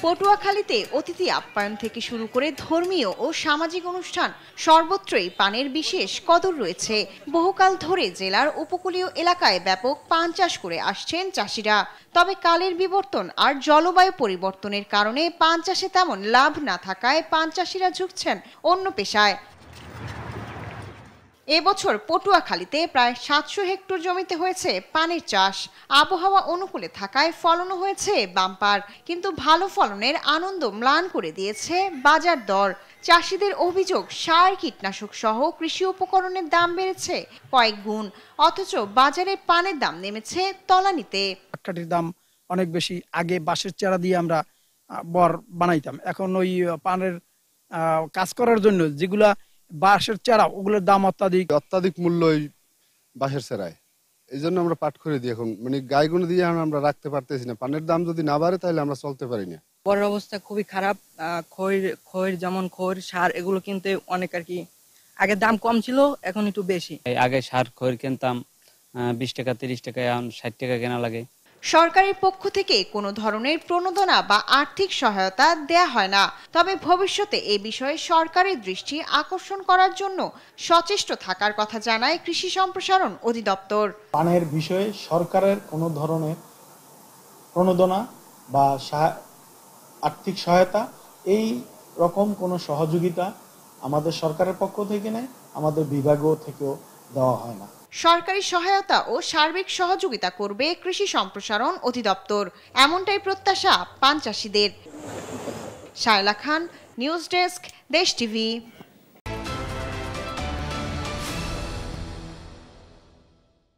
পটুয়াখালীতে অতিথি আপ্যায়ন থেকে শুরু করে ধর্মীয় ও সামাজিক অনুষ্ঠান সর্বত্রই পানের বিশেষ কদর রয়েছে। বহুকাল ধরে জেলার উপকূলীয় এলাকায় ব্যাপক পান চাষ করে আসছেন চাষিরা। তবে কালের বিবর্তন আর জলবায়ু পরিবর্তনের কারণে পান চাষে তেমন লাভ না থাকায় পান চাষিরা ঝুঁকছেন অন্য পেশায়। এবছর পটুয়াখালীতে প্রায় ৭০০ হেক্টর জমিতে হয়েছে পানের চাষ। আবহাওয়া অনুকূলে থাকায় ফলনও হয়েছে বাম্পার, কিন্তু ভালো ফলনের আনন্দ ম্লান করে দিয়েছে বাজার দর। চাষিদের অভিযোগ, সার কীটনাশক সহ কৃষি উপকরণের দাম বেড়েছে কয়েক গুণ, অথচ বাজারে পানের দাম নেমেছে তলানিতে। কাঠির দাম অনেক বেশি। আগে বাঁশের চারা দিয়ে আমরা বর বানাইতাম, এখন ওই পানের কাজ করার জন্য যেগুলা বাঁশের চারা, ওগুলোর দাম অত্যাধিক মূল্য ওই বাঁশের চারায়। এই জন্য আমরা পাট করে দিই এখন, মানে গাইগুলো দিয়ে আমরা রাখতে পারতেছি না। পানের দাম যদি না বাড়ে তাহলে আমরা চলতে পারি না। বড় অবস্থা খুবই খারাপ। খৈর যেমন খৈর সার এগুলো কিনতে অনেক আর কি আগে দাম কম ছিল, এখন একটু বেশি। আগে সার খৈর কিনতাম 20 টাকা 30 টাকা, এখন 60 টাকা কেনা লাগে। সরকারের পক্ষ থেকে কোনো ধরনের প্রণোদনা বা আর্থিক সহায়তা দেয়া হয় না। তবে ভবিষ্যতে এ বিষয়ে সরকারের দৃষ্টি আকর্ষণ করার জন্য সচেষ্ট থাকার কথা জানায় কৃষি সম্প্রসারণ অধিদপ্তর। পানের বিষয়ে সরকারের কোনো ধরনের প্রণোদনা বা আর্থিক সহায়তা, এই রকম কোনো সহযোগিতা আমাদের সরকারের পক্ষ থেকে নেই, আমাদের বিভাগীয় থেকেও দেওয়া হয় না। সরকারি সহায়তা ও সার্বিক সহযোগিতা করবে কৃষি সম্প্রসারণ অধিদপ্তর, এমনটাই প্রত্যাশা পান চাষিদের। শায়লা খান, নিউজ ডেস্ক, দেশ টিভি।